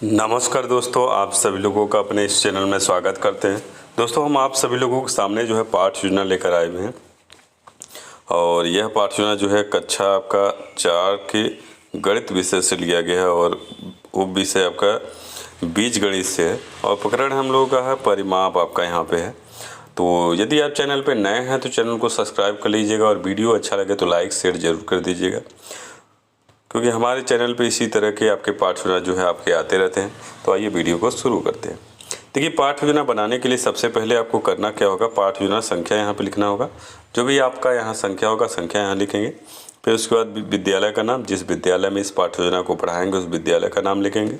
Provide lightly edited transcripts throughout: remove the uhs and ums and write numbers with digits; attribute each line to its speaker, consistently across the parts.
Speaker 1: नमस्कार दोस्तों, आप सभी लोगों का अपने इस चैनल में स्वागत करते हैं। दोस्तों, हम आप सभी लोगों के सामने जो है पाठ योजना लेकर आए हुए हैं और यह पाठ योजना जो है कक्षा आपका 4 के गणित विषय से लिया गया है और वो विषय आपका बीजगणित से है और प्रकरण हम लोगों का है परिमाप आपका यहाँ पे है। तो यदि आप चैनल पे नए हैं तो चैनल को सब्सक्राइब कर लीजिएगा और वीडियो अच्छा लगे तो लाइक शेयर जरूर कर दीजिएगा, क्योंकि हमारे चैनल पे इसी तरह के आपके पाठ योजना जो है आपके आते रहते हैं। तो आइए वीडियो को शुरू करते हैं। देखिए, पाठ योजना बनाने के लिए सबसे पहले आपको करना क्या होगा, पाठ योजना संख्या यहाँ पे लिखना होगा। जो भी आपका यहाँ संख्या होगा, संख्या यहाँ लिखेंगे। फिर उसके बाद विद्यालय का नाम, जिस विद्यालय में इस पाठ योजना को पढ़ाएंगे उस विद्यालय का नाम लिखेंगे।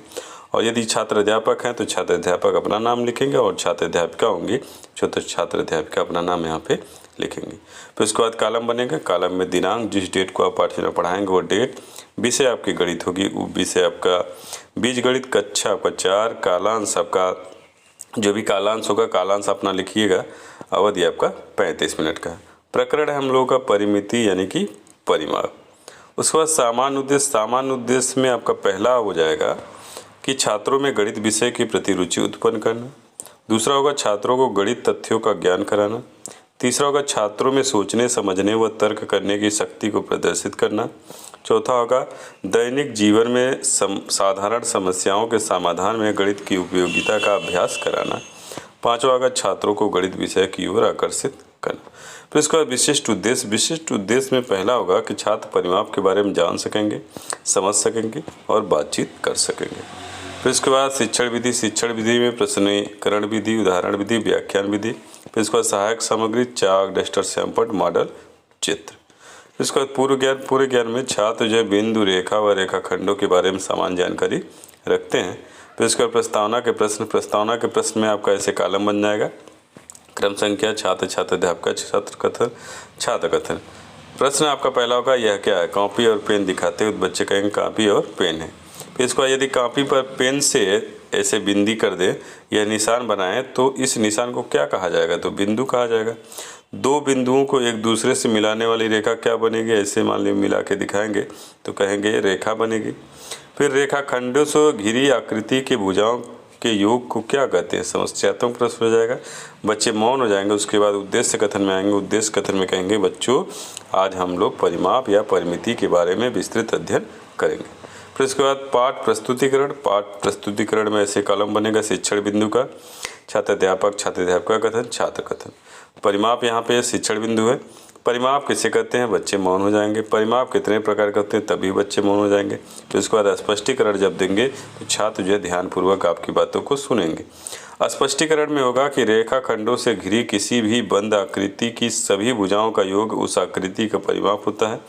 Speaker 1: और यदि छात्र अध्यापक हैं तो छात्र अध्यापक अपना नाम लिखेंगे और छात्र अध्यापिका होंगी तो छात्र अध्यापिका अपना नाम यहाँ पे लिखेंगे। फिर उसके बाद कॉलम बनेगा। कॉलम में दिनांक, जिस डेट को आप पाठ योजना पढ़ाएंगे वो डेट, विषय आपकी गणित होगी, वो विषय आपका बीजगणित, कक्षा आपका 4, कालांश आपका जो भी कालांश होगा कालांश अपना लिखिएगा। अवधि आपका 35 मिनट का। प्रकरण है हम लोगों का परिमिति यानी कि परिमाप। उसके बाद सामान्य उद्देश्य। सामान्य उद्देश्य में आपका पहला हो जाएगा कि छात्रों में गणित विषय की प्रति रुचि उत्पन्न करना। दूसरा होगा छात्रों को गणित तथ्यों का ज्ञान कराना। तीसरा होगा छात्रों में सोचने, समझने व तर्क करने की शक्ति को प्रदर्शित करना। चौथा होगा दैनिक जीवन में साधारण समस्याओं के समाधान में गणित की उपयोगिता का अभ्यास कराना। पांचवा होगा छात्रों को गणित विषय की ओर आकर्षित करना। फिर इसका विशिष्ट उद्देश्य। विशिष्ट उद्देश्य में पहला होगा कि छात्र परिमाप के बारे में जान सकेंगे, समझ सकेंगे और बातचीत कर सकेंगे। फिर इसके बाद शिक्षण विधि। शिक्षण विधि में प्रश्नीकरण विधि, उदाहरण विधि, व्याख्यान विधि। फिर इसके बाद सहायक सामग्री, चाक, डस्टर, श्यामपट्ट, मॉडल, चित्र। फिर इसके बाद पूर्व ज्ञान। पूर्व ज्ञान में छात्र जो बिंदु, रेखा व रेखाखंडों के बारे में समान जानकारी रखते हैं। फिर इसके बाद प्रस्तावना के प्रश्न। प्रस्तावना के प्रश्न में आपका ऐसे कॉलम बन जाएगा। क्रम संख्या, छात्र, छात्र अध्यापक, छात्र कथन, छात्र कथन। प्रश्न आपका पहला होगा यह क्या है, कॉपी और पेन दिखाते हुए बच्चे कहेंगे कॉपी और पेन है। फिर इसको यदि कॉपी पर पेन से ऐसे बिंदी कर दे, यह निशान बनाए तो इस निशान को क्या कहा जाएगा, तो बिंदु कहा जाएगा। दो बिंदुओं को एक दूसरे से मिलाने वाली रेखा क्या बनेगी, ऐसे मान लीजिए मिला के दिखाएंगे तो कहेंगे रेखा बनेगी। फिर रेखा खंडों से घिरी आकृति की भुजाओं के योग को क्या कहते हैं, समस्यात्मक प्रश्न हो जाएगा। बच्चे मौन हो जाएंगे। उसके बाद उद्देश्य कथन में आएंगे। उद्देश्य कथन में कहेंगे बच्चों आज हम लोग परिमाप या परिमिति के बारे में विस्तृत अध्ययन करेंगे। फिर इसके बाद पाठ प्रस्तुतिकरण। पाठ प्रस्तुतिकरण में ऐसे कॉलम बनेगा। शिक्षण बिंदु का, छात्र अध्यापक, छात्र अध्यापिका कथन, छात्र कथन। परिमाप यहाँ पे शिक्षण बिंदु है। परिमाप किसे कहते हैं, बच्चे मौन हो जाएंगे। परिमाप कितने प्रकार के होते हैं, तभी बच्चे मौन हो जाएंगे। तो इसके बाद स्पष्टीकरण जब देंगे तो छात्र जो है ध्यानपूर्वक आपकी बातों को सुनेंगे। स्पष्टीकरण में होगा कि रेखा खंडों से घिरी किसी भी बंद आकृति की सभी भुजाओं का योग उस आकृति का परिमाप होता है।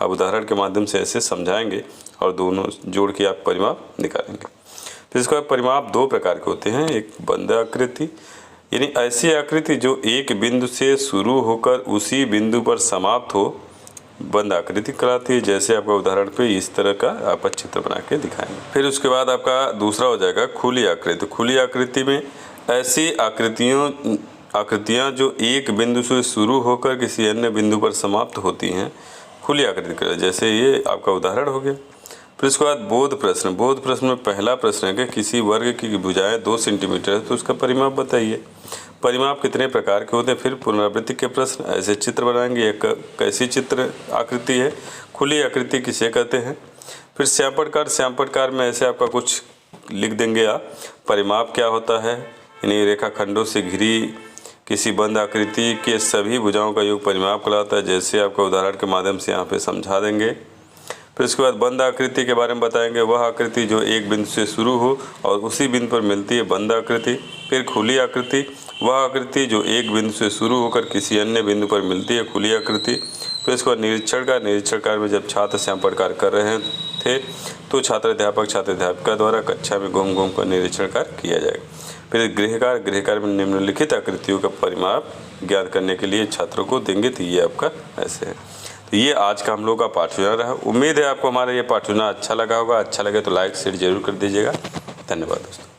Speaker 1: अब उदाहरण के माध्यम से ऐसे समझाएंगे और दोनों जोड़ के आप परिमाप निकालेंगे। फिर इसके बाद परिमाप दो प्रकार के होते हैं। एक बंद आकृति यानी ऐसी आकृति जो एक बिंदु से शुरू होकर उसी बिंदु पर समाप्त हो, बंद आकृति कहलाती है। जैसे आपका उदाहरण पे इस तरह का आप चित्र बना के दिखाएंगे। फिर उसके बाद आपका दूसरा हो जाएगा खुली आकृति। खुली आकृति में ऐसी आकृतियाँ जो एक बिंदु से शुरू होकर किसी अन्य बिंदु पर समाप्त होती हैं, खुली आकृति कहलाती है। जैसे ये आपका उदाहरण हो गया। फिर उसके बाद बोध प्रश्न। बोध प्रश्न में पहला प्रश्न है कि किसी वर्ग की भुजाएं 2 सेंटीमीटर है तो उसका परिमाप बताइए। परिमाप कितने प्रकार के होते हैं। फिर पुनरावृत्ति के प्रश्न। ऐसे चित्र बनाएंगे। एक कैसी चित्र आकृति है, खुली आकृति किसे कहते हैं। फिर श्यामपट्टकार। श्यामपट्टकार में ऐसे आपका कुछ लिख देंगे आप, परिमाप क्या होता है, यानी रेखाखंडों से घिरी किसी बंद आकृति के सभी भुजाओं का योग परिमाप कहलाता है। जैसे आपका उदाहरण के माध्यम से यहाँ पे समझा देंगे। फिर उसके बाद बंद आकृति के बारे में बताएंगे। वह आकृति जो एक बिंदु से शुरू हो और उसी बिंदु पर मिलती है, बंद आकृति। फिर खुली आकृति, वह आकृति जो एक बिंदु से शुरू होकर किसी अन्य बिंदु पर मिलती है, खुली आकृति। फिर इसके बाद निरीक्षण कार्य। निरीक्षण कार्य में जब छात्र श्यामपट्ट कार्य कर रहे थे तो छात्र अध्यापक, छात्र अध्यापिका द्वारा कक्षा में घूम घूम कर निरीक्षण कार्य किया जाएगा। फिर गृह कार्य। गृह कार्य में निम्नलिखित आकृतियों का परिमाप ज्ञात करने के लिए छात्रों को देंगे। तो ये आपका ऐसे है। तो ये आज का हम लोग का पाठ योजना रहा। उम्मीद है आपको हमारा ये पाठ योजना अच्छा लगा होगा। अच्छा लगे तो लाइक शेयर जरूर कर दीजिएगा। धन्यवाद दोस्तों।